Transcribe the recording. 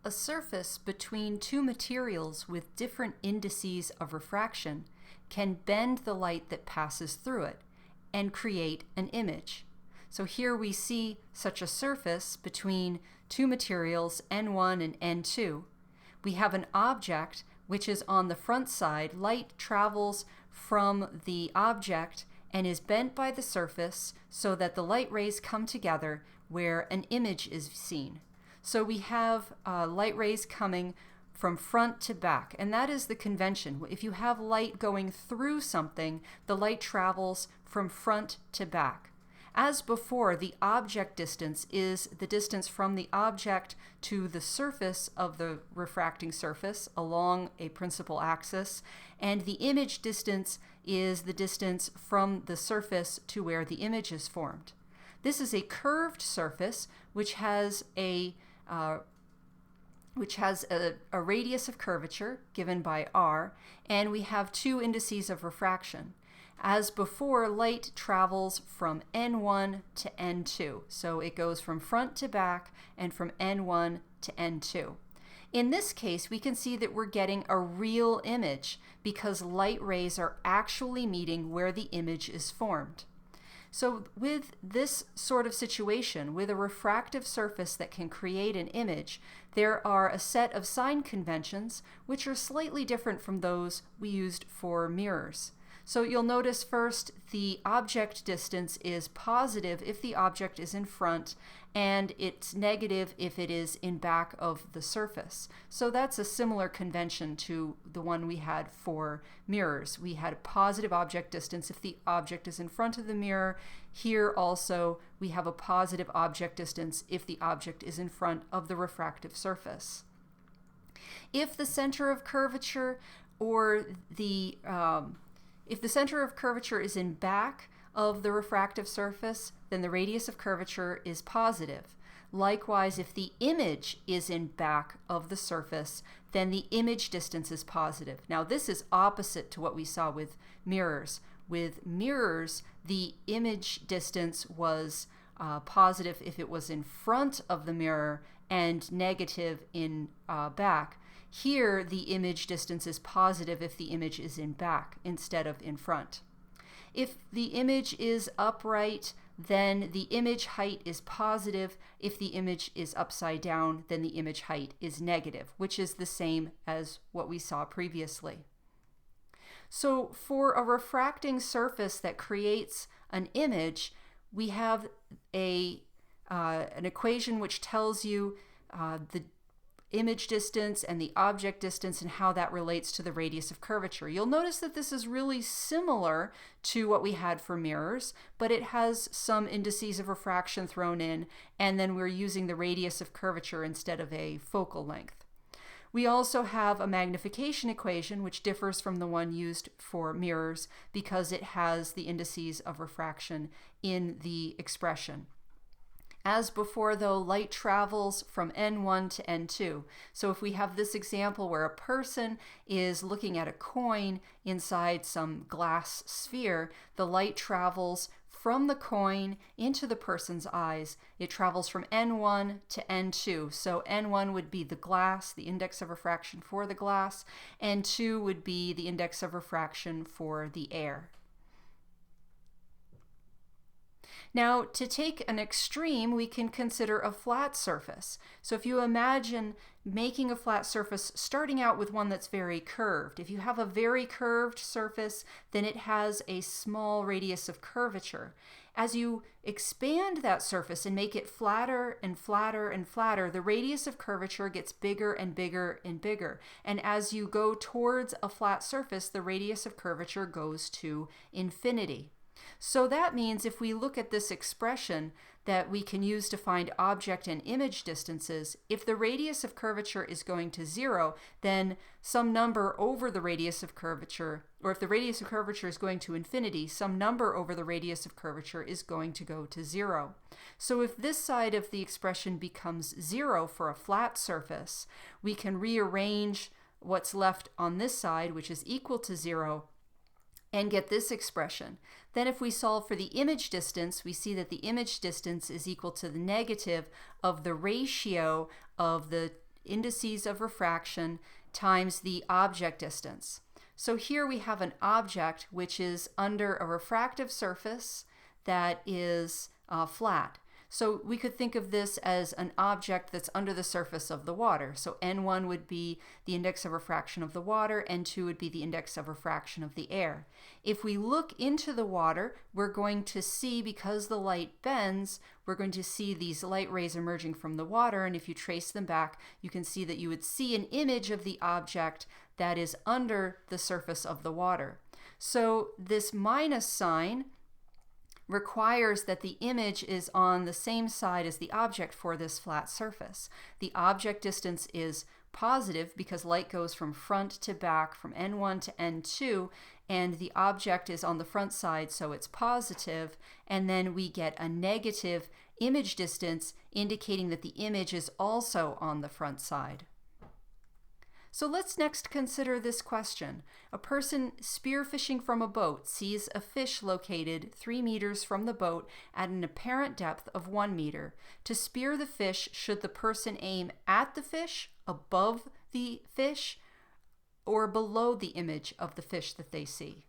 A surface between two materials with different indices of refraction can bend the light that passes through it and create an image. So here we see such a surface between two materials, N1 and N2. We have an object which is on the front side. Light travels from the object and is bent by the surface so that the light rays come together where an image is seen. So we have light rays coming from front to back, and that is the convention. If you have light going through something, the light travels from front to back. As before, the object distance is the distance from the object to the surface of the refracting surface along a principal axis, and the image distance is the distance from the surface to where the image is formed. This is a curved surface which has a radius of curvature given by r, and we have two indices of refraction. As before, light travels from N1 to N2, so it goes from front to back and from N1 to N2. In this case, we can see that we're getting a real image because light rays are actually meeting where the image is formed. So with this sort of situation, with a refractive surface that can create an image, there are a set of sign conventions which are slightly different from those we used for mirrors. So you'll notice first the object distance is positive if the object is in front, and it's negative if it is in back of the surface. So that's a similar convention to the one we had for mirrors. We had a positive object distance if the object is in front of the mirror. Here also we have a positive object distance if the object is in front of the refractive surface. If the center of curvature if the center of curvature is in back of the refractive surface, then the radius of curvature is positive. Likewise, if the image is in back of the surface, then the image distance is positive. Now, this is opposite to what we saw with mirrors. With mirrors, the image distance was positive if it was in front of the mirror and negative in back. Here, the image distance is positive if the image is in back instead of in front. If the image is upright, then the image height is positive. If the image is upside down, then the image height is negative, which is the same as what we saw previously. So for a refracting surface that creates an image, we have an equation which tells you the image distance and the object distance and how that relates to the radius of curvature. You'll notice that this is really similar to what we had for mirrors, but it has some indices of refraction thrown in, and then we're using the radius of curvature instead of a focal length. We also have a magnification equation which differs from the one used for mirrors because it has the indices of refraction in the expression. As before, though, light travels from N1 to N2. So if we have this example where a person is looking at a coin inside some glass sphere, the light travels from the coin into the person's eyes. It travels from N1 to N2. So N1 would be the glass, the index of refraction for the glass, and 2 would be the index of refraction for the air. Now, to take an extreme, we can consider a flat surface. So if you imagine making a flat surface starting out with one that's very curved. If you have a very curved surface, then it has a small radius of curvature. As you expand that surface and make it flatter and flatter and flatter, the radius of curvature gets bigger and bigger and bigger. And as you go towards a flat surface, the radius of curvature goes to infinity. So that means if we look at this expression that we can use to find object and image distances, if the radius of curvature is going to 0, then some number over the radius of curvature, or if the radius of curvature is going to infinity, some number over the radius of curvature is going to go to 0. So if this side of the expression becomes 0 for a flat surface, we can rearrange what's left on this side, which is equal to 0, and get this expression. Then if we solve for the image distance, we see that the image distance is equal to the negative of the ratio of the indices of refraction times the object distance. So here we have an object which is under a refractive surface that is flat. So we could think of this as an object that's under the surface of the water. So N1 would be the index of refraction of the water, N2 would be the index of refraction of the air. If we look into the water, we're going to see, because the light bends, we're going to see these light rays emerging from the water, and if you trace them back, you can see that you would see an image of the object that is under the surface of the water. So this minus sign requires that the image is on the same side as the object for this flat surface. The object distance is positive because light goes from front to back, from N1 to N2, and the object is on the front side, so it's positive, and then we get a negative image distance indicating that the image is also on the front side. So let's next consider this question. A person spearfishing from a boat sees a fish located 3 meters from the boat at an apparent depth of 1 meter. To spear the fish, should the person aim at the fish, above the fish, or below the image of the fish that they see?